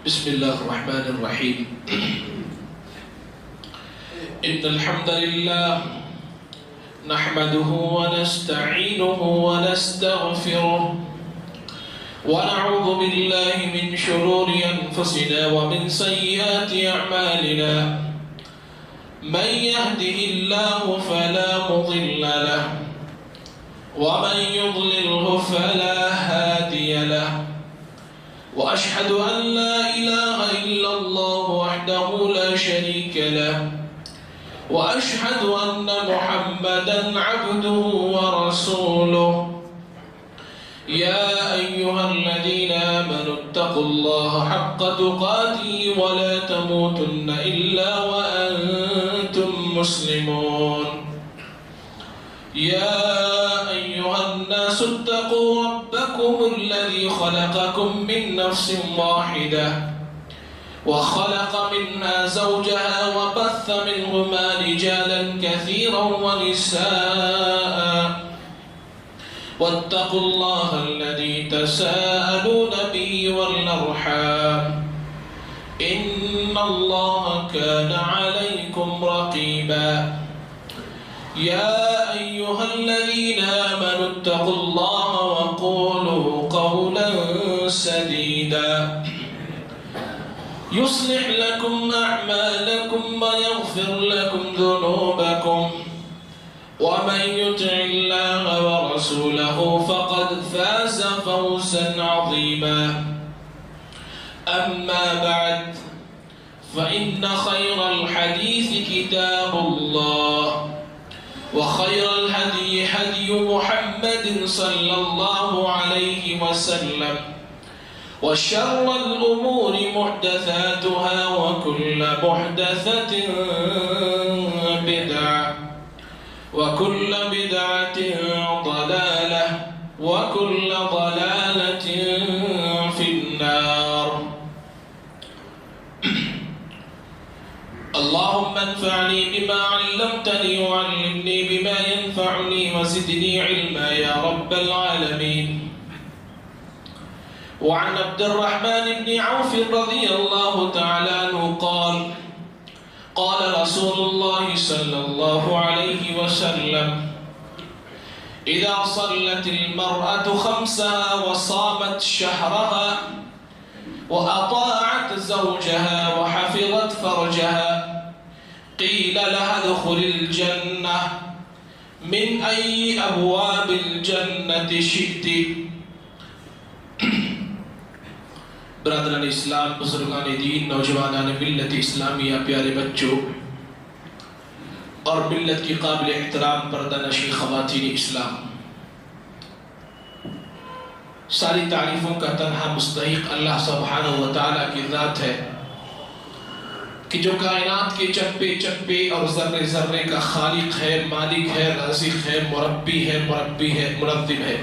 بسم الله الرحمن الرحيم. إن الحمد لله نحمده ونستعينه ونستغفره ونعوذ بالله من شرور أنفسنا ومن سيئات أعمالنا. من يهده الله فلا مضل له ومن يضلله فلا هادي له. وأشهد أن لا إله إلا الله وحده لا شريك له وأشهد أن محمدا عبده ورسوله. يا أيها الذين آمنوا اتقوا الله حق تقاته ولا تموتن إلا وأنتم مسلمون. يا أيها الناس اتقوا ربكم الذي خلقكم من نفس واحدة وخلق منها زوجها وبث منهما رجالا كثيرا ونساء. واتقوا الله الذي تساءلون به والأرحام إن الله كان عليكم رقيبا. يا أيها الذين آمنوا اتقوا الله وقولوا قولا سديدا يصلح لكم أعمالكم ويغفر لكم ذنوبكم ومن يطع الله ورسوله فقد فاز فوزا عظيما. أما بعد فإن خير الحديث كتاب الله وخير الهدي هدي محمد صلى الله عليه وسلم وشر الأمور محدثاتها وكل محدثة بدعة وكل بدعة ضلالة وكل ضلالة في النار. اللهم انفعني بما علمتني وعلمني بما ينفعني وزدني علما يا رب العالمين. وعن عبد الرحمن بن عوف رضي الله تعالى عنه قال قال رسول الله صلى الله عليه وسلم: إذا صلت المرأة خمسها وصامت شهرها وأطاعت زوجها وحفظت فرجها قيل لها ادخل الجنة من أي أبواب الجنة شئت. برادران اسلام، بزرگان دین، نوجوانان ملت اسلامیہ، پیارے بچوں اور ملت کی قابل احترام پردہ نشین خواتین اسلام، ساری تعریفوں کا تنہا مستحق اللہ سبحانہ و تعالیٰ کی ذات ہے کہ جو کائنات کے چپے چپے اور ذرے ذرے کا خالق ہے، مالک ہے، رازق ہے، مربی ہے، منظم ہے.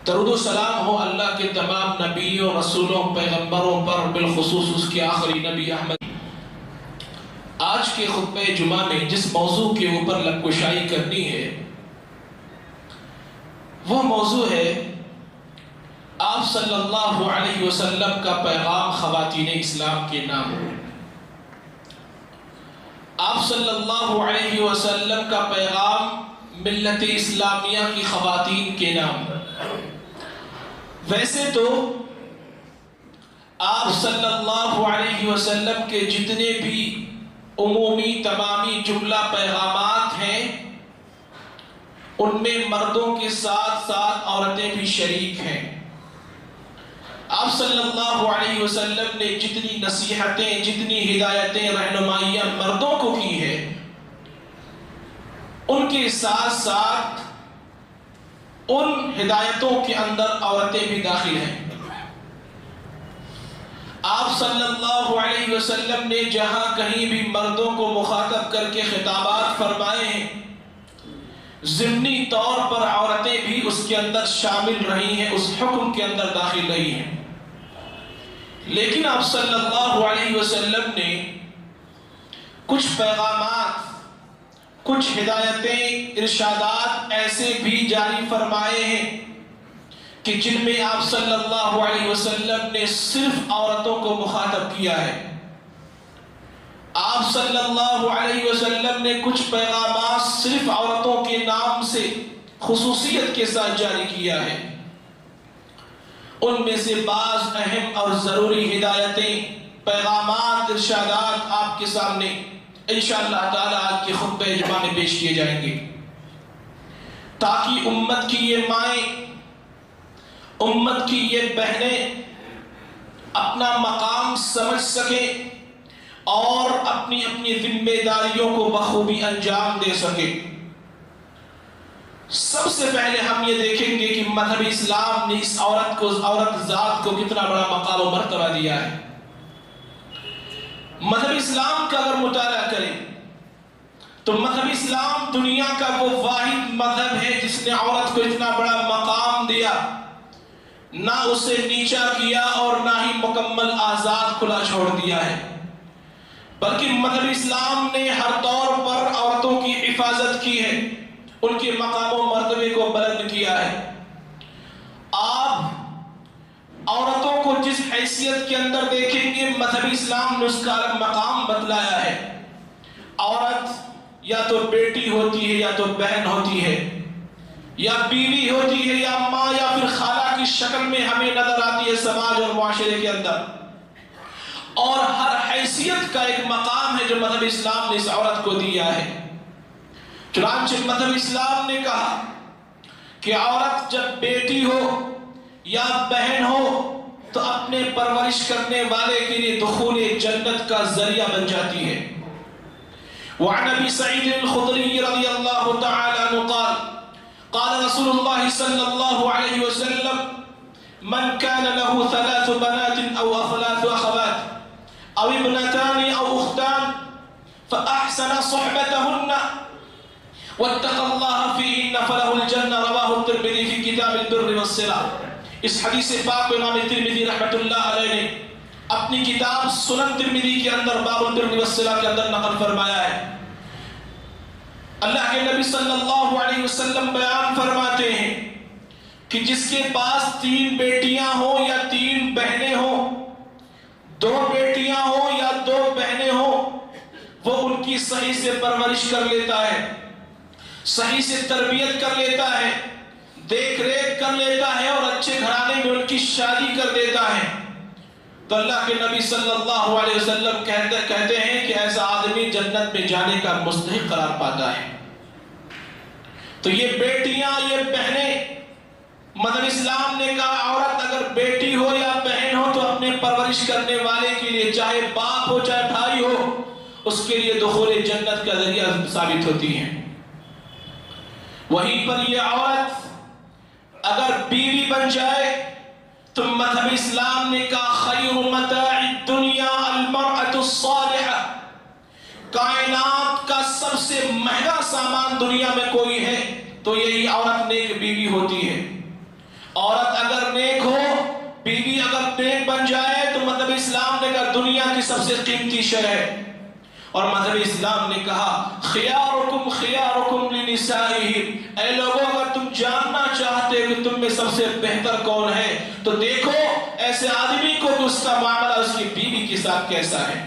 درود و سلام ہو اللہ کے تمام نبیوں، رسولوں، پیغمبروں پر، بالخصوص اس کے آخری نبی احمد. آج کے خطبہ جمعہ میں جس موضوع کے اوپر لبکشائی کرنی ہے وہ موضوع ہے آپ صلی اللہ علیہ وسلم کا پیغام خواتین اسلام کے نام. آپ صلی اللہ علیہ وسلم کا پیغام ملت اسلامیہ کی خواتین کے نام. ویسے تو آپ صلی اللہ علیہ وسلم کے جتنے بھی عمومی تمامی جملہ پیغامات ہیں ان میں مردوں کے ساتھ ساتھ عورتیں بھی شریک ہیں. آپ صلی اللہ علیہ وسلم نے جتنی نصیحتیں، جتنی ہدایتیں، رہنمائیاں مردوں کو کی ہے ان کے ساتھ ساتھ ان ہدایتوں کے اندر عورتیں بھی داخل ہیں. آپ صلی اللہ علیہ وسلم نے جہاں کہیں بھی مردوں کو مخاطب کر کے خطابات فرمائے ہیں ضمنی طور پر عورتیں بھی اس کے اندر شامل رہی ہیں، اس حکم کے اندر داخل رہی ہیں. لیکن آپ صلی اللہ علیہ وسلم نے کچھ پیغامات، کچھ ہدایتیں، ارشادات ایسے بھی جاری فرمائے ہیں کہ جن میں آپ صلی اللہ علیہ وسلم نے صرف عورتوں کو مخاطب کیا ہے. آپ صلی اللہ علیہ وسلم نے کچھ پیغامات صرف عورتوں کے نام سے خصوصیت کے ساتھ جاری کیا ہے. ان میں سے بعض اہم اور ضروری ہدایتیں، پیغامات، ارشادات آپ کے سامنے انشاءاللہ تعالی آج کے خطبہ جمعہ میں پیش کیے جائیں گے، تاکہ امت کی یہ مائیں، امت کی یہ بہنیں اپنا مقام سمجھ سکیں اور اپنی اپنی ذمہ داریوں کو بخوبی انجام دے سکیں. سب سے پہلے ہم یہ دیکھیں گے کہ مذہب اسلام نے اس عورت ذات کو کتنا بڑا مقام و مرتبہ دیا ہے. مذہب اسلام کا اگر مطالعہ کریں تو مذہب اسلام دنیا کا وہ واحد مذہب ہے جس نے عورت کو اتنا بڑا مقام دیا، نہ اسے نیچا کیا اور نہ ہی مکمل آزاد کھلا چھوڑ دیا ہے، بلکہ مذہب اسلام نے ہر طور پر عورتوں کی حفاظت کی ہے، ان کے مقام و مرتبے کو بلند کیا ہے. آپ عورتوں کو جس حیثیت کے اندر دیکھیں گے مذہب اسلام نے اس کا الگ مقام بتلایا ہے. عورت یا تو بیٹی ہوتی ہے یا تو بہن ہوتی ہے یا بیوی ہوتی ہے یا ماں یا پھر خالہ کی شکل میں ہمیں نظر آتی ہے سماج اور معاشرے کے اندر، اور ہر حیثیت کا ایک مقام ہے جو مذہب اسلام نے اس عورت کو دیا ہے. چنانچہ مذہب اسلام نے کہا کہ عورت جب بیٹی ہو یا بہن ہو تو اپنے پرورش کرنے والے کے لیے دخول جنت کا ذریعہ بن جاتی ہے. وعن ابی سعید الخدری رضی اللہ تعالی عنہ قال قال رسول اللہ صلی اللہ علیہ وسلم من كان له 3 بنات او 3 اخوات او ابنتان او اختان فاحسن صحبتهن واتقى الله فيهن فله الجنة رواه الترمذي في كتاب البر والصلة. اس حدیث پاک کو امام ترمذی رحمۃ اللہ علیہ نے اپنی کتاب سنن ترمذی کے اندر باب البر والصلة کے اندر نقل فرمایا ہے. اللہ کے نبی صلی اللہ علیہ وسلم بیان فرماتے ہیں کہ جس کے پاس 3 بیٹیاں ہوں یا 3 بہنیں ہوں، 2 بیٹیاں ہوں یا 2 بہنیں ہوں، وہ ان کی صحیح سے پرورش کر لیتا ہے، صحیح سے تربیت کر لیتا ہے، دیکھ ریکھ کر لیتا ہے اور اچھے گھرانے میں ان کی شادی کر دیتا ہے، تو اللہ کے نبی صلی اللہ علیہ وسلم کہتے ہیں کہ ایسا آدمی جنت میں جانے کا مستحق قرار پاتا ہے. تو یہ بیٹیاں، یہ بہنیں، مذہب اسلام نے کہا عورت اگر بیٹی ہو یا بہن ہو تو اپنے پرورش کرنے والے کے لیے، چاہے باپ ہو چاہے بھائی ہو، اس کے لیے دخول جنت کا ذریعہ ثابت ہوتی ہیں. وہیں پر یہ عورت اگر بیوی بن جائے تو مذہب اسلام نے کہا خیر متاع الدنیا المرأة الصالحہ، کائنات کا سب سے مہنگا سامان دنیا میں کوئی ہے تو یہی عورت نیک بیوی ہوتی ہے. عورت اگر نیک ہو، بیوی اگر نیک بن جائے تو مذہب اسلام نے کہا دنیا کی سب سے قیمتی شے ہے. اور مذہب اسلام نے کہا خیارکم خیارکم لنسائہم، اے لوگوں اگر تم جاننا چاہتے کہ تم میں سب سے بہتر کون ہے تو دیکھو ایسے آدمی کو کہ اس کا معاملہ اس کی بیوی کے ساتھ کیسا ہے.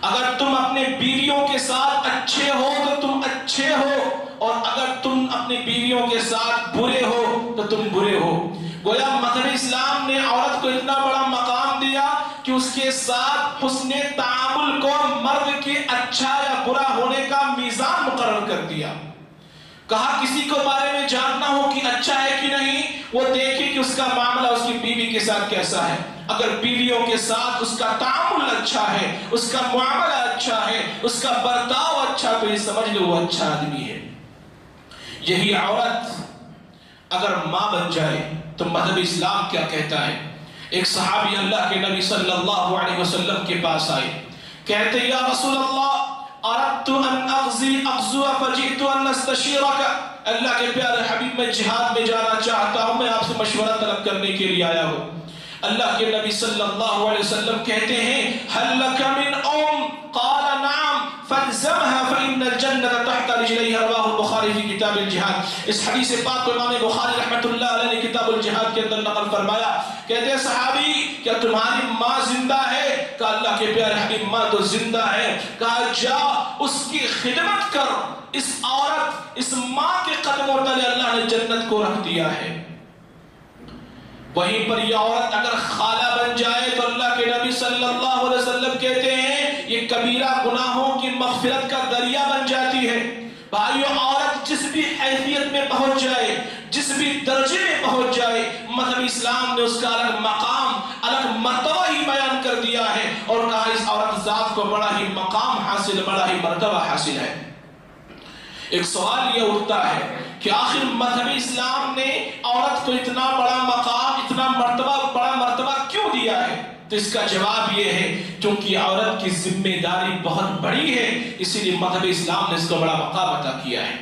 اگر تم اپنے بیویوں کے ساتھ اچھے ہو تو تم اچھے ہو، اور اگر تم اپنی بیویوں کے ساتھ برے ہو تو تم برے ہو. گویا مذہب اسلام نے عورت کو اتنا بڑا مقام دیا کہ اس کے ساتھ حسن تعامل کو مرد کے اچھا یا برا ہونے کا میزان مقرر کر دیا. کہا کسی کو بارے میں جاننا ہو کہ اچھا ہے کہ نہیں، وہ دیکھے کہ اس کا معاملہ اس کی بیوی کے ساتھ کیسا ہے. اگر بیویوں کے ساتھ اس کا تعامل اچھا ہے، اس کا معاملہ اچھا ہے، اس کا برتاؤ اچھا، تو یہ سمجھ لو وہ اچھا آدمی ہے. یہی عورت اگر ماں بن جائے تو مذہب اسلام کیا کہتا ہے. ایک صحابی اللہ کے نبی صلی اللہ علیہ وسلم کے پاس آئے، کہتے یا رسول اللہ اردت ان اغزو فجئت ان استشیرک، اللہ کے پیارے حبیب میں جہاد میں جانا چاہتا ہوں، میں آپ سے مشورہ طلب کرنے کے لیے آیا ہوں. اللہ کے نبی صلی اللہ علیہ وسلم کہتے ہیں هل لك من قال نعم فالزمها فإن الجنة تحت رجليها، رواه البخاری البخاری فی کتاب الجہاد. اس حدیث پاک کو امام بخاری رحمۃ اللہ علیہ نے کتاب الجہاد کے اندر نقل فرمایا. کہتے ہیں صحابی کیا تمہاری ماں زندہ ہے؟ کہا اللہ کے پیارے حبیب ماں تو زندہ ہے. کہا جا اس کی خدمت کر. اس عورت اس ماں کے قدموں تلے اللہ نے جنت کو رکھ دیا ہے. وہیں پر یہ عورت اگر خالہ بن جائے تو اللہ کے نبی صلی اللہ علیہ وسلم کہتے ہیں یہ کبیرہ گناہوں کی مغفرت کا دریا بن جاتی ہے. بھائیو عورت جس بھی حیثیت میں پہنچ جائے, جس بھی درجے میں پہنچ جائے, مذہب اسلام نے اس کا الگ مقام الگ مرتبہ ہی بیان کر دیا ہے اور کہا اس عورت ذات کو بڑا ہی مقام حاصل, بڑا ہی مرتبہ حاصل ہے. ایک سوال یہ اٹھتا ہے کہ آخر مذہب اسلام نے عورت کو اتنا بڑا مقام, اتنا بڑا مرتبہ کیوں دیا ہے؟ تو اس کا جواب یہ ہے کیونکہ عورت کی ذمہ داری بہت بڑی ہے, اسی لیے مذہب اسلام نے اس کو بڑا مقام عطا کیا ہے.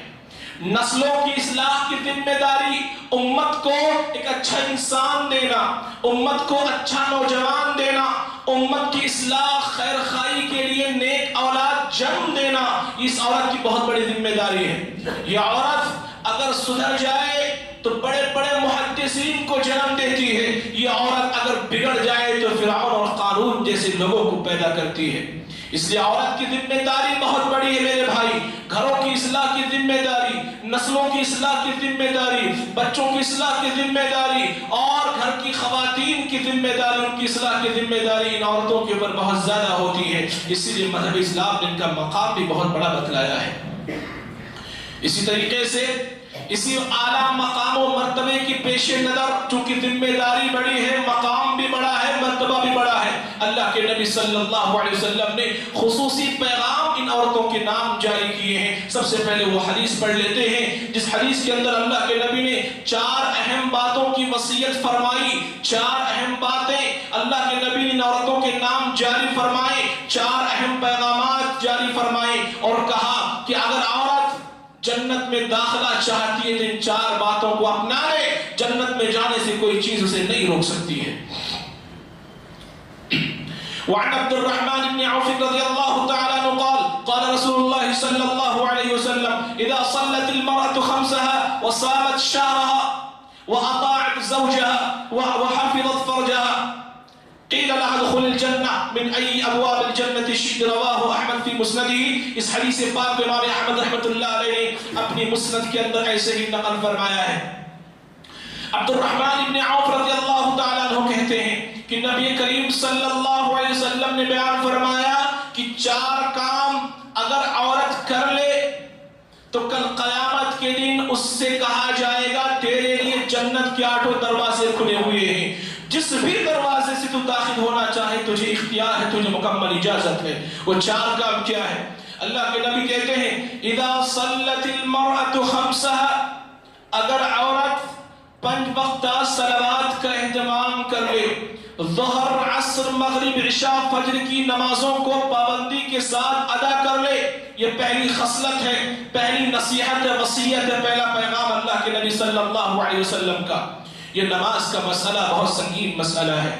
نسلوں کی اصلاح کی ذمہ داری, امت کو ایک اچھا انسان دینا, امت کو اچھا نوجوان دینا, امت کی اصلاح خیر خائی کے لیے نیک اولاد جنم دینا, اس عورت کی بہت بڑی ذمہ داری ہے. یہ عورت اگر سدھر جائے تو بڑے بڑے محدثین کو جنم دیتی ہے. یہ عورت اگر بگڑ جائے تو فرعون اور قارون جیسے لوگوں کو پیدا کرتی ہے. اس لیے عورت کی ذمہ داری بہت بڑی ہے میرے بھائی. گھروں کی اصلاح کی ذمہ داری, نسلوں کی اصلاح کی ذمہ داری, بچوں کی اصلاح کی ذمہ داری اور گھر کی خواتین کی ذمہ داری, ان کی اصلاح کی ذمہ داری ان عورتوں کے اوپر بہت زیادہ ہوتی ہے. اسی لیے مذہب اسلام نے ان کا مقام بھی بہت بڑا بتلایا ہے. اسی طریقے سے اسی اعلیٰ مقام و مرتبے کی پیش نظر چونکہ ذمہ داری بڑی ہے, مقام بھی بڑا ہے, مرتبہ بھی بڑا ہے, اللہ کے نبی صلی اللہ علیہ وسلم نے خصوصی پیغام ان عورتوں کے نام جاری کیے ہیں. سب سے پہلے وہ حدیث پڑھ لیتے ہیں جس حدیث کے اندر اللہ کے نبی نے 4 اہم باتوں کی وصیت فرمائی. 4 اہم باتیں اللہ کے نبی نے ان عورتوں کے نام جاری فرمائے, 4 اہم پیغامات جاری فرمائے اور کہا کہ اگر عورت جنت میں داخلہ چاہتی ہے تو ان 4 باتوں کو اپنا لے, جنت میں جانے سے کوئی چیز اسے نہیں روک سکتی ہے. وعن عبد الرحمن بن عوف رضی اللہ تعالی عنہ قال قال رسول اللہ صلی اللہ علیہ وسلم اذا صلت المرأة خمسها وصامت شهرها واطاعت زوجها وحفظت فرجها قیل لها ادخل الجنہ من ای ابواب الجنت شئت. رواہ احمد فی مسندہ. اس حدیث پاک امام احمد رحمۃ اللہ علیہ نے اپنی مسند کے اندر ایسے ہی نقل فرمایا ہے. عبد الرحمن بن عوف رضی اللہ تعالیٰ عنہ کہتے ہیں کہ نبی کریم صلی اللہ علیہ وسلم نے بیان فرمایا کہ 4 کام اگر عورت کر لے تو کل قیامت کے دن اس سے کہا جائے گا تیرے لیے جنت کے 8 دروازے کھلے ہوئے ہیں, جس بھی دروازے سے تو داخل ہونا چاہے تجھے اختیار ہے, تجھے مکمل اجازت ہے. وہ 4 کام کیا ہے؟ اللہ کے نبی کہتے ہیں اذا صلت المرأة خمسها, اگر عورت 5 وقتہ صلوات کا اہتمام کر لے, ظہر عصر مغرب عشاء فجر کی نمازوں کو پابندی کے ساتھ ادا کر لے, یہ پہلی خصلت ہے, پہلی نصیحت ہے, وصیت ہے, پہلا پیغام اللہ کے نبی صلی اللہ علیہ وسلم کا. یہ نماز کا مسئلہ بہت سنگین مسئلہ ہے,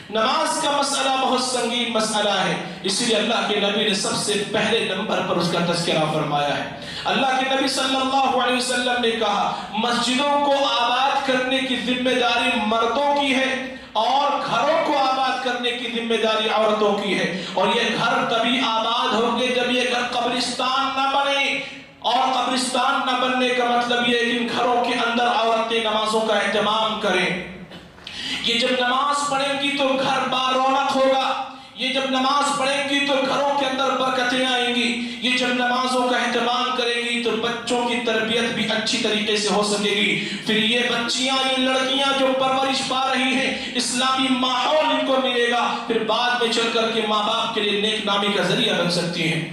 نماز کا مسئلہ بہت سنگین مسئلہ ہے. اسی لیے اللہ کے نبی نے سب سے پہلے نمبر پر اس کا تذکرہ فرمایا ہے. اللہ کے نبی صلی اللہ علیہ وسلم نے کہا مسجدوں کو آباد کرنے کی ذمہ داری مردوں کی ہے اور گھروں کو آباد کرنے کی ذمہ داری عورتوں کی ہے. اور یہ گھر تبھی آباد ہوں گے جب یہ گھر قبرستان نہ بنے, اور قبرستان نہ بننے کا مطلب یہ ہے کہ ان گھروں کے اندر عورتیں نمازوں کا اہتمام کریں. یہ جب نماز پڑھیں گی تو گھر بارونق ہوگا, یہ جب نماز پڑھیں گی تو گھروں کے اندر برکتیں آئیں گی, یہ جب نمازوں کا اہتمام کریں گی تو بچوں کی تربیت بھی اچھی طریقے سے ہو سکے گی. پھر یہ بچیاں, یہ لڑکیاں جو پرورش پا رہی ہیں, اسلامی ماحول ان کو ملے گا, پھر بعد میں چل کر کے ماں باپ کے لیے نیک نامی کا ذریعہ بن سکتی ہیں.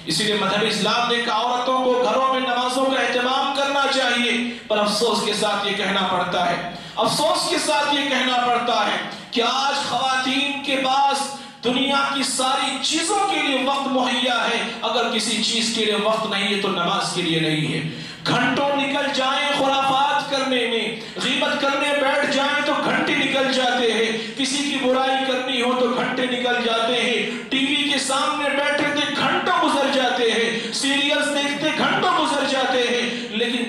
اسی لیے مذہب اسلام نے کہا عورتوں کو گھروں میں نمازوں کا اہتمام کرنا چاہیے. پر افسوس کے ساتھ یہ کہنا پڑتا ہے, افسوس کے ساتھ یہ کہنا پڑتا ہے کہ آج خواتین کے پاس دنیا کی ساری چیزوں کے لیے وقت مہیا ہے, اگر کسی چیز کے لیے وقت نہیں ہے تو نماز کے لیے نہیں ہے. گھنٹوں نکل جائیں خرافات کرنے میں, غیبت کرنے بیٹھ جائیں تو گھنٹے نکل جاتے ہیں, کسی کی برائی کرنی ہو تو گھنٹے نکل جاتے ہیں, ٹی وی کے سامنے بیٹھے تھے گھنٹوں گزر جاتے ہیں, سیریلز دیکھتے گھنٹوں گزر جاتے ہیں,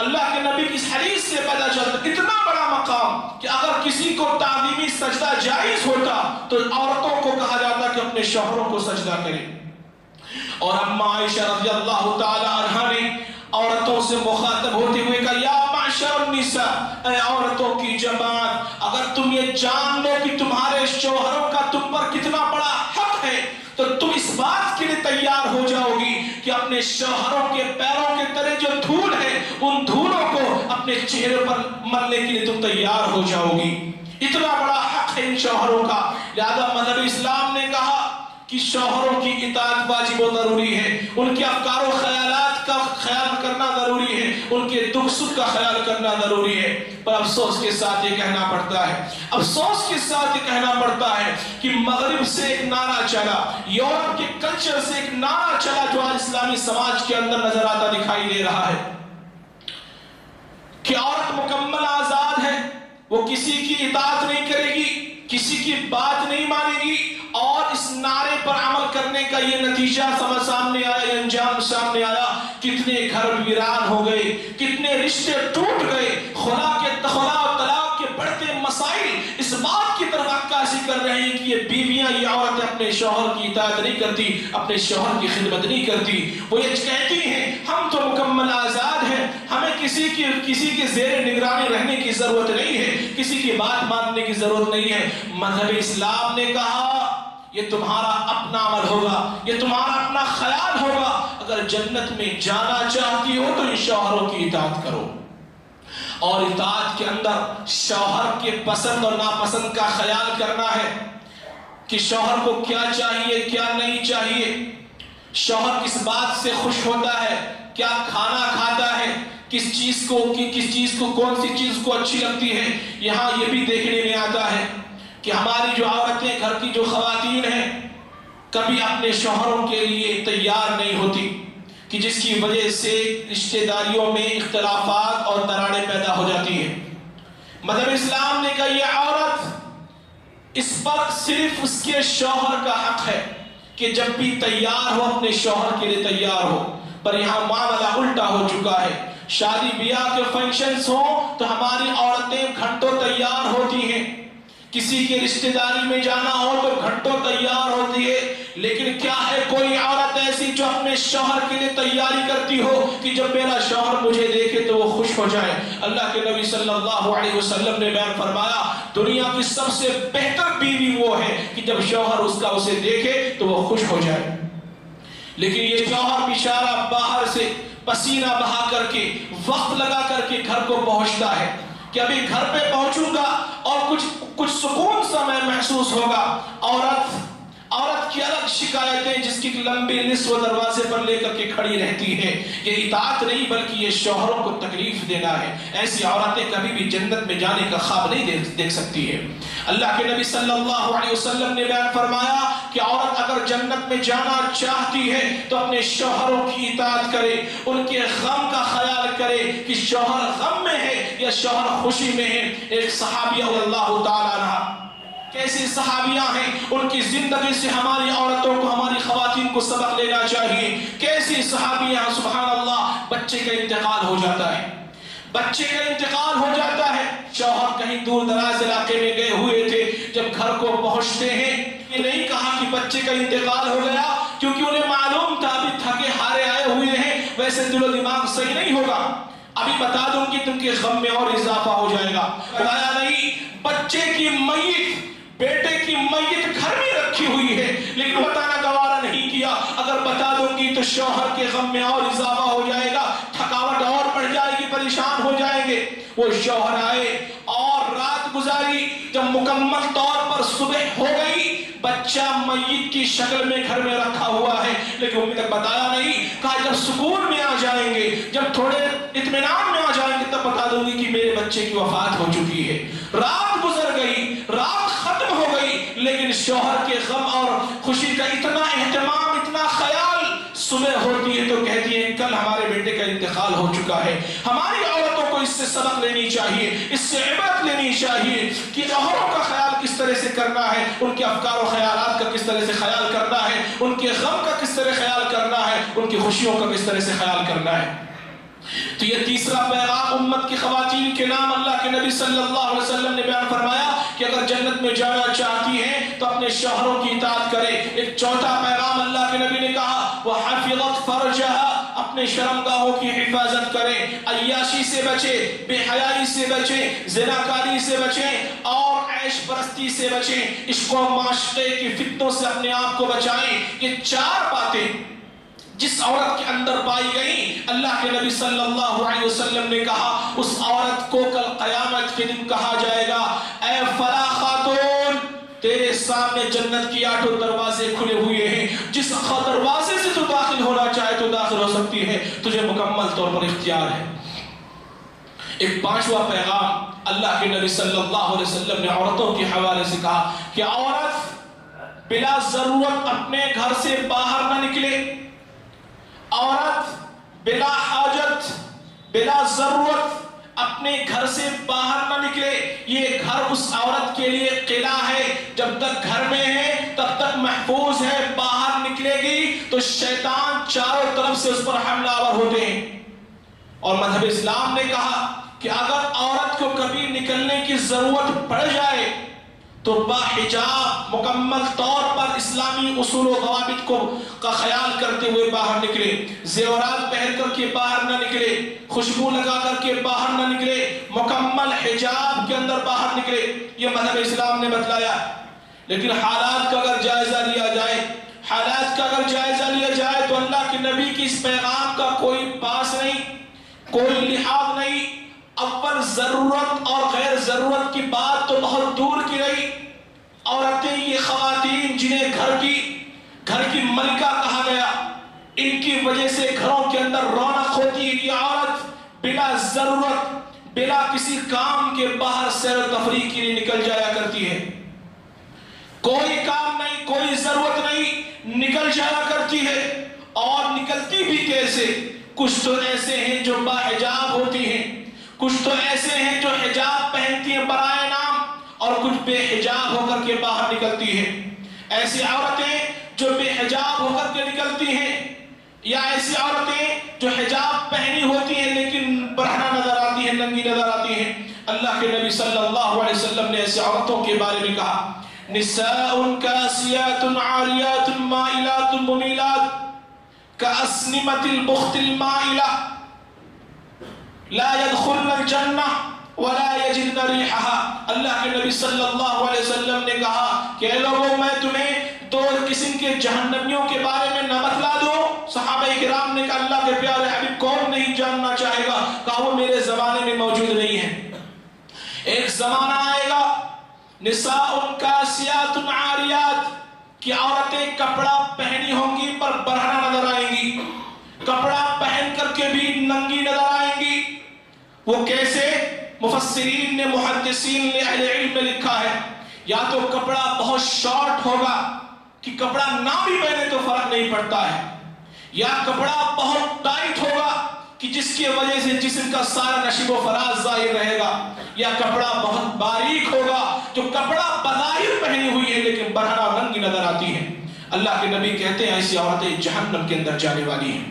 اللہ کے نبی کی اس حدیث سے پتہ چلتا اتنا بڑا مقام کہ اگر کسی کو تعظیمی سجدہ جائز ہوتا تو عورتوں کو کہا جاتا کہ اپنے شوہروں کو سجدہ کریں. اور اما عائشہ رضی اللہ تعالی عنہا نے عورتوں سے مخاطب ہوتے ہوئے کہا یا معشر النساء، اے عورتوں کی جماعت، اگر تم یہ جان لو کہ تمہارے شوہروں کا تم پر کتنا بڑا حق ہے تو تم اس بات کے لیے تیار ہو جاؤ گی کہ اپنے شوہروں کے پیروں کے تلے جو دھول ہے ان دھولوں کو اپنے چہرے پر ملنے کے لیے تم تیار ہو جاؤ گی. اتنا بڑا حق ہے ان شوہروں کا. لہذا مذہب اسلام نے کہا کہ شوہروں کی اطاعت واجب و ضروری ہے، ان کے افکار و خیالات کا خیال کرنا ضروری ہے، ان کے دکھ سکھ کا خیال کرنا ضروری ہے. پر افسوس کے ساتھ یہ کہنا پڑتا ہے، افسوس کے ساتھ یہ کہنا پڑتا ہے کہ مغرب سے ایک نعرہ چلا، یورپ کے کلچر سے ایک نعرہ چلا جو آج اسلامی سماج کے اندر نظر آتا دکھائی دے رہا ہے کہ عورت مکمل آزاد ہے، وہ کسی کی اطاعت نہیں کرے گی، کسی کی بات نہیں مانے گی. اور اس نعرے پر عمل کرنے کا یہ نتیجہ سامنے آیا، یہ انجام سامنے آیا. کتنے گھر ویران ہو گئے، کتنے رشتے ٹوٹ گئے. خلا و طلاق کے بڑھتے مسائل اس بات کی طرف عکاسی کر رہے ہیں کہ یہ بیویاں، یہ عورتیں اپنے شوہر کی اطاعت نہیں کرتی، اپنے شوہر کی خدمت نہیں کرتی. وہ یہ کہتی ہیں ہم تو مکمل آزاد ہیں، ہمیں کسی کے زیر نگرانی رہنے کی ضرورت نہیں ہے، کسی کی بات ماننے کی ضرورت نہیں ہے. مذہب اسلام نے کہا یہ تمہارا اپنا عمل ہوگا، یہ تمہارا اپنا خیال ہوگا. اگر جنت میں جانا چاہتی ہو تو ان شوہروں کی اطاعت کرو. اور اطاعت کے اندر شوہر کے پسند اور ناپسند کا خیال کرنا ہے کہ شوہر کو کیا چاہیے کیا نہیں چاہیے، شوہر کس بات سے خوش ہوتا ہے، کیا کھانا کھاتا ہے، کس چیز کو کون سی چیز کو اچھی لگتی ہے. یہاں یہ بھی دیکھنے میں آتا ہے کہ ہماری جو عورتیں، گھر کی جو خواتین ہیں، کبھی اپنے شوہروں کے لیے تیار نہیں ہوتی کہ جس کی وجہ سے رشتہ داریوں میں اختلافات اور دراڑیں پیدا ہو جاتی ہیں. مذہب اسلام نے کہا یہ عورت، اس پر صرف اس کے شوہر کا حق ہے کہ جب بھی تیار ہو اپنے شوہر کے لیے تیار ہو. پر یہاں معاملہ الٹا ہو چکا ہے. شادی بیاہ کے فنکشنز ہوں تو ہماری عورتیں گھنٹوں تیار ہوتی ہیں، کسی کے رشتہ داری میں جانا ہو تو گھنٹوں تیار ہوتی ہے. لیکن کیا ہے کوئی عورت ایسی جو اپنے شوہر کے لیے تیاری کرتی ہو کہ جب میرا شوہر مجھے دیکھے تو وہ خوش ہو جائے؟ اللہ کے نبی صلی اللہ علیہ وسلم نے بیان فرمایا دنیا کی سب سے بہتر بیوی وہ ہے کہ جب شوہر اسے دیکھے تو وہ خوش ہو جائے. لیکن یہ شوہر بیچارہ باہر سے پسینہ بہا کر کے، وقت لگا کر کے گھر کو پہنچتا ہے کہ ابھی گھر پہ پہنچوں گا اور کچھ سکون سا میں محسوس ہوگا. عورت کی الگ شکایتیں جس کی لمبی لسٹ وہ دروازے پر لے کر کے کھڑی رہتی ہے. یہ اطاعت نہیں بلکہ یہ شوہروں کو تکلیف دینا ہے. ایسی عورتیں کبھی بھی جنت میں جانے کا خواب نہیں دیکھ سکتی ہے. اللہ کے نبی صلی اللہ علیہ وسلم نے بیان فرمایا کہ عورت اگر جنت میں جانا چاہتی ہے تو اپنے شوہروں کی اطاعت کرے، ان کے غم کا خیال کرے کہ شوہر غم میں ہے یا شوہر خوشی میں ہے. ایک صحابیہ اللہ تعالیٰ عنہ، کیسی صحابیاں ہیں، ان کی زندگی سے ہماری عورتوں کو، ہماری خواتین کو سبق لینا چاہیے. کیسی صحابیاں، سبحان اللہ. بچے کا انتقال ہو جاتا ہے، شوہر کہیں دور دراز علاقے میں گئے ہوئے تھے، جب گھر کو پہنچتے ہیں یہ نہیں کہا کہ بچے کا انتقال ہو گیا، کیونکہ انہیں معلوم تھا ابھی تھکے ہارے آئے ہوئے ہیں، ویسے دل و دماغ صحیح نہیں ہوگا، ابھی بتا دوں کہ تم کے غم میں اور اضافہ ہو جائے گا. بتایا نہیں، بچے کی میت، بیٹے کی میت گھر میں رکھی ہوئی ہے لیکن بتانا گوارا نہیں کیا. اگر بتا دوں گی تو شوہر کے غم میں اور اضافہ ہو جائے گا، تھکاوٹ اور بڑھ جائے گی، پریشان ہو جائیں گے. وہ شوہر آئے اور رات گزاری، جب مکمل طور پر صبح ہو گئی، بچہ میت کی شکل میں گھر میں رکھا ہوا ہے لیکن ابھی تک بتایا نہیں. کہا جب سکون میں آ جائیں گے، جب تھوڑے اطمینان میں آ جائیں گے تب بتا دوں گی کہ میرے بچے کی وفات ہو چکی ہے. رات گزر گئی، رات ختم ہو گئی، لیکن شوہر کے غم اور خوشی کا اتنا اہتمام، اتنا خیال. صبح ہوتی ہے تو کہتی ہے کل ہمارے بیٹے کا انتقال ہو چکا ہے. ہماری عورتوں کو اس سے سبق لینی چاہیے، اس سے عبرت لینی چاہیے کہ عورتوں کا خیال کس طرح سے کرنا ہے، ان کے افکار و خیالات کا کس طرح سے خیال کرنا ہے، ان کے غم کا کس طرح خیال کرنا ہے، ان کی خوشیوں کا کس طرح سے خیال کرنا ہے. تو یہ تیسرا پیغام امت کی خواتین کے نام اللہ کے نبی صلی اللہ علیہ وسلم نے بیان فرمایا کہ اگر جنت میں جانا چاہتی ہیں تو اپنے شوہروں کی اطاعت کرے۔ ایک چوتھا پیغام اللہ کے نبی نے کہا وَحَفِظَتْ فَرْجَهَا، اپنے شرمگاہوں کی حفاظت کریں، عیاشی سے بچیں، بے حیائی سے بچیں، زناکاری سے بچیں اور عیش پرستی سے بچیں، عشق و معاشرے کی فتنوں سے اپنے آپ کو بچائیں۔ یہ چار باتیں جس عورت کے اندر پائی گئی، اللہ کے نبی صلی اللہ علیہ وسلم نے کہا اس عورت کو کل قیامت کے دن کہا جائے گا اے فلاں خاتون، تیرے سامنے جنت کی 8 دروازے کھلے ہوئے ہیں، جس دروازے سے تو داخل ہونا چاہے تو داخل ہو سکتی ہے، تجھے مکمل طور پر اختیار ہے۔ ایک پانچواں پیغام اللہ کے نبی صلی اللہ علیہ وسلم نے عورتوں کے حوالے سے کہا کہ عورت بلا ضرورت اپنے گھر سے باہر نہ نکلے، عورت بلا حاجت بلا ضرورت اپنے گھر سے باہر نہ نکلے۔ یہ گھر اس عورت کے لیے قلعہ ہے، جب تک گھر میں ہے تب تک محفوظ ہے، باہر نکلے گی تو شیطان چاروں طرف سے اس پر حملہ آور ہوتے ہیں۔ اور مذہب اسلام نے کہا کہ اگر عورت کو کبھی نکلنے کی ضرورت پڑ جائے تو باحجاب مکمل طور پر اسلامی اصول و ضوابط کا خیال کرتے ہوئے باہر نکلے، زیورات پہن کر کے باہر نہ نکلے، خوشبو لگا کر کے باہر نہ نکلے، مکمل حجاب کے اندر باہر نکلے، یہ مذہب اسلام نے بتلایا۔ لیکن حالات کا اگر جائزہ لیا جائے تو اللہ کے نبی کی اس پیغام کا کوئی پاس نہیں، کوئی لحاظ نہیں۔ اول ضرورت اور غیر ضرورت کی بات تو بہت دور کی رہی، عورتیں یہ خواتین جنہیں گھر کی ملکہ کہا گیا، ان کی وجہ سے گھروں کے اندر رونق ہوتی ہے۔ یہ عورت بلا ضرورت بلا کسی کام کے باہر سیر و تفریح کے لیے نکل جایا کرتی ہے، کوئی کام نہیں، کوئی ضرورت نہیں، نکل جایا کرتی ہے۔ اور نکلتی بھی کیسے؟ کچھ تو ایسے ہیں جو باحجاب ہوتی ہیں، کچھ تو ایسے ہیں جو حجاب پہنتی ہیں برائے نام، اور کچھ بے حجاب ہو کر کے باہر نکلتی ہیں۔ ایسی عورتیں جو بے حجاب ہو کر کے نکلتی ہیں، یا ایسی عورتیں جو حجاب پہنی ہوتی ہیں لیکن برہنہ نظر آتی ہیں، ننگی نظر آتی ہیں، اللہ کے نبی صلی اللہ علیہ وسلم نے ایسی عورتوں کے بارے میں کہا نساء کاسیات عاریات مائلات ممیلات کاسنمۃ البخت المائلہ لا يدخلن الجنہ ولا يجدن ریحها۔ اللہ کے نبی صلی اللہ علیہ وسلم نے کہا کہ اے لوگوں، میں تمہیں 2 قسم کے جہنمیوں کے بارے میں نہ بتلا دوں؟ صحابہ کرام نے کہا اللہ کے پیارے حبیب کون نہیں جاننا چاہے گا؟ کہا وہ میرے زمانے میں موجود نہیں ہے۔ ایک زمانہ آئے گا نساء کاسیات عاریات کہ عورتیں کپڑا پہنی ہوں گی پر برہنہ نظر آئیں گی، کپڑا پہن کر کے بھی ننگی نظر آئیں گی۔ وہ کیسے؟ مفسرین نے، محدثین نے، اہل علم نے لکھا ہے یا تو کپڑا بہت شارٹ ہوگا کہ کپڑا نہ بھی پہنے تو فرق نہیں پڑتا ہے، یا کپڑا بہت ٹائٹ ہوگا کہ جس کی وجہ سے جسم کا سارا نشیب و فراز ظاہر رہے گا، یا کپڑا بہت باریک ہوگا جو کپڑا بظاہر پہنی ہوئی ہے لیکن برہنہ ننگی نظر آتی ہے۔ اللہ کے نبی کہتے ہیں ایسی عورتیں جہنم کے اندر جانے والی ہیں۔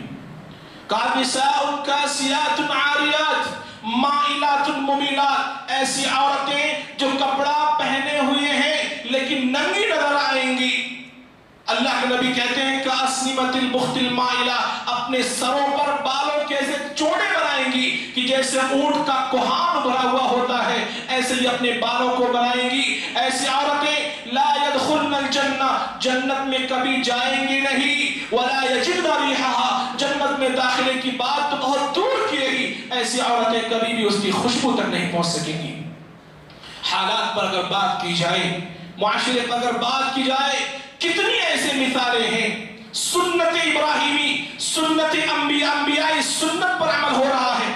نساء کاسیات عاریات مائلات ممیلات، ایسی عورتیں جو کپڑا پہنے ہوئے ہیں لیکن ننگی نظر آئیں گی۔ اللہ کے نبی کہتے ہیں کاسنمۃ البخت المائلہ، اپنے سروں پر بالوں کے ایسے چوڑے بنائیں گی کہ جیسے اونٹ کا کوہان بھرا ہوا ہوتا ہے ایسے ہی اپنے بالوں کو بنائیں گی۔ ایسی عورتیں لا يدخلن الجنہ، جنت میں کبھی جائیں گی نہیں، ولا یجدن ریحها، جنت میں داخلے کی بات تو بہت دور کی رہی، ایسی عورتیں کبھی بھی اس کی خوشبو تک نہیں پہنچ سکیں گی۔ حالات پر اگر بات کی جائے، معاشرے پر اگر بات کی جائے، کتنی ایسے مثالیں ہیں۔ سنت ابراہیمی، سنت انبیاء سنت پر عمل ہو رہا ہے،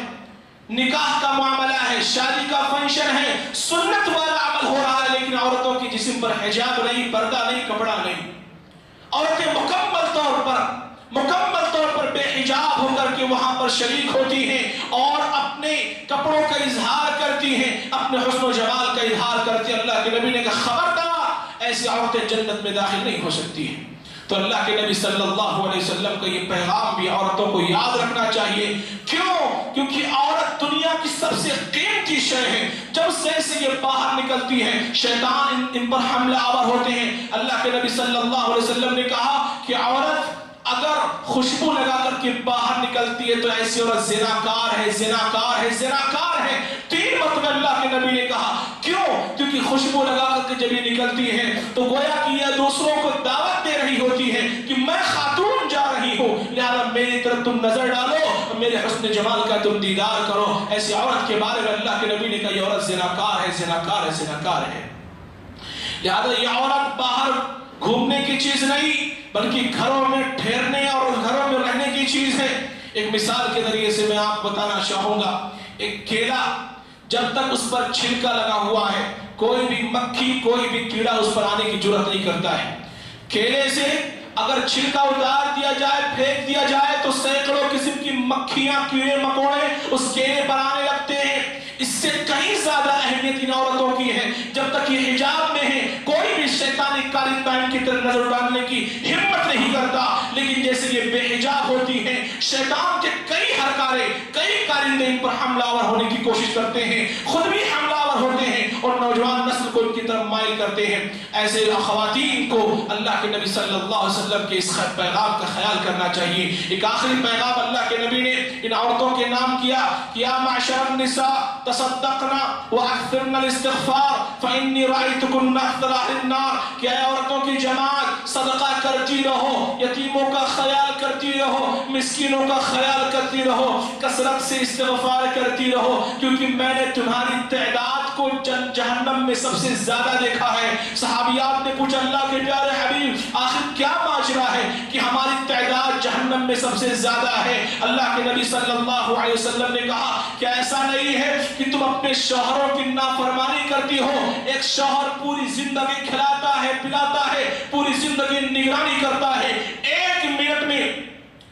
نکاح کا معاملہ ہے، شادی کا فنکشن ہے، سنت والا عمل ہو رہا ہے، لیکن عورتوں کی جسم پر حجاب نہیں، پردہ نہیں، کپڑا نہیں۔ عورتیں مکمل طور پر بے حجاب ہو کر کے وہاں پر شریک ہوتی ہیں اور اپنے کپڑوں کا اظہار کرتی ہیں، اپنے حسن و جمال کا اظہار کرتی ہیں۔ اللہ کے نبی نے کہا خبردار، ایسی عورتیں جنت میں داخل نہیں ہو سکتی ہیں۔ تو اللہ کے نبی صلی اللہ علیہ وسلم کا یہ پیغام بھی عورتوں کو یاد رکھنا چاہیے. کیوں؟ کیونکہ عورت دنیا کی سب سے قیمتی شے ہے. جب سے یہ باہر نکلتی ہے شیطان ان پر حملہ آور ہوتے ہیں. اللہ کے نبی صلی اللہ علیہ وسلم نے کہا کہ عورت اگر خوشبو لگا کر کے باہر نکلتی ہے تو ایسی عورت زناکار ہے، زناکار ہے، زناکار ہے. 3 مرتبہ اللہ کے نبی نے کہا. کیوں؟ کیونکہ خوشبو لگا کر کے جب یہ نکلتی ہے تو گویا کہ یہ دوسروں کو دعوت دے رہی ہوتی ہے کہ میں خاتون جا رہی ہوں، لہذا میری طرف تم نظر ڈالو، میرے حسن جمال کا تم دیدار کرو. ایسی عورت کے بارے میں اللہ کے نبی نے کہا یہ عورت زناکار ہے، زناکار ہے، زناکار ہے. لہذا یہ عورت باہر گھومنے کی چیز نہیں بلکہ گھروں میں ٹھہرنے اور گھروں میں رہنے کی چیز ہے. ایک مثال کے ذریعے سے میں آپ بتانا چاہوں گا. ایک کیلا جب تک اس پر چھلکا لگا ہوا ہے کوئی بھی مکھی کوئی بھی کیڑا اس پر آنے کی جرات نہیں کرتا ہے. کیلے سے اگر چھلکا اتار دیا جائے، پھینک دیا جائے تو سینکڑوں قسم کی مکھیاں کیڑے مکوڑے اس کیلے پر آنے لگتے ہیں. اس سے کہیں زیادہ اہمیت ان عورتوں کی ہے. جب تک یہ حجاب میں ہے کوئی بھی شیطانی کارندہ کی طرف نظر ڈالنے کی ہمت نہیں کرتا. لیکن جیسے یہ بے حجاب ہوتی ہے شیطان کے کئی ہرکارے، کئی کارندے ان پر حملہ آور ہونے کی کوشش کرتے ہیں، خود بھی حملہ آور ہوتے ہیں اور نوجوان نسل کو ان کی طرف مائل کرتے ہیں. ایسے خواتین کو اللہ کے نبی صلی اللہ علیہ وسلم کے اس پیغام کا خیال کرنا چاہیے. ایک آخری پیغام اللہ کے نبی نے ان عورتوں کے نام کیا کہ یا معشر النساء تصدقنا واکثرن الاستغفار فانی رأیتکن اکثر اہل النار. کہ اے عورتوں کی جماعت صدقہ کرتی رہو، یتیموں کا خیال کرتی رہو، مسکینوں کا خیال کرتی رہو، کثرت سے استغفار کرتی رہو، کیونکہ میں نے تمہاری تعداد کو جہنم میں سب سے زیادہ دیکھا ہے. صحابیات نے پوچھا اللہ کے پیارے حبیب آخر کیا ماجرا ہے کہ ہماری تعداد جہنم میں سب سے زیادہ ہے؟ اللہ کے نبی صلی اللہ علیہ وسلم نے کہا کہ ایسا نہیں ہے کہ تم اپنے شوہروں کی نافرمانی کرتی ہو. ایک شوہر پوری زندگی کھلاتا ہے، پلاتا ہے، پوری زندگی نگرانی کرتا ہے. 1 منٹ میں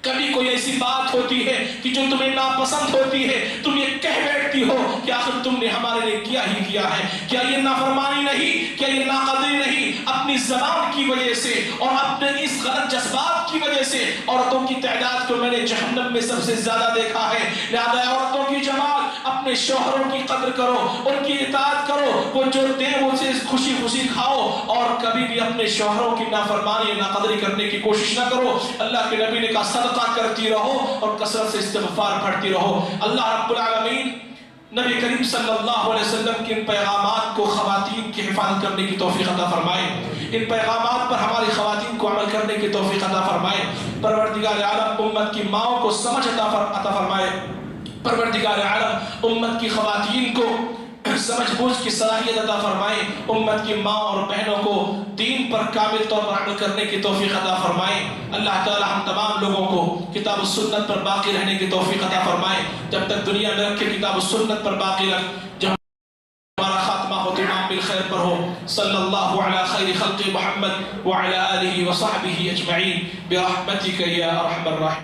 کبھی کوئی ایسی بات ہوتی ہے کہ جو تمہیں ناپسند ہوتی ہے، تم یہ کہہ بیٹھتی ہو کہ آخر تم نے ہمارے لیے کیا ہی کیا ہے. کیا یہ نافرمانی نہیں؟ کیا یہ ناقدری نہیں؟ اپنی زبان کی وجہ سے اور اپنے اس غلط جذبات کی وجہ سے عورتوں کی تعداد کو میں نے جہنم میں سب سے زیادہ دیکھا ہے. لہذا عورتوں کی جماعت اپنے شوہروں کی قدر کرو، ان کی اطاعت کرو، وہ جو دے اسے خوشی خوشی کھاؤ اور کبھی بھی اپنے شوہروں کی نافرمانی ناقدری کرنے کی کوشش نہ کرو. اللہ کے نبی نے کہا صدقہ کرتی رہو اور کثرت سے استغفار پڑھتی رہو. اللہ رب العالمین نبی کریم صلی اللہ علیہ وسلم کے ان پیغامات کو خواتین کی حفاظت کرنے کی توفیق عطا فرمائے. ان پیغامات پر ہماری خواتین کو عمل کرنے کی توفیق عطا فرمائے. پروردگار عالم امت کی ماؤں کو سمجھ عطا فرمائے. پروردگار عالم امت کی خواتین کو سمجھ بوجھ کی صلاحیت عطا فرمائے. امت کی ماں اور بہنوں کو دین پر کامل طور پر عمل کرنے کی توفیق عطا فرمائے. اللہ تعالی ہم تمام لوگوں کو کتاب و سنت پر باقی رہنے کی توفیق عطا فرمائے. جب تک دنیا میں رکھے کتاب و سنت پر باقی رکھ، جب ہمارا خاتمہ ہو تمام بالخیر پر ہو. صلی اللہ علی خیر خلق محمد وعلی آلہ وصحبہ اجمعین برحمتک یا ارحم الراحمین.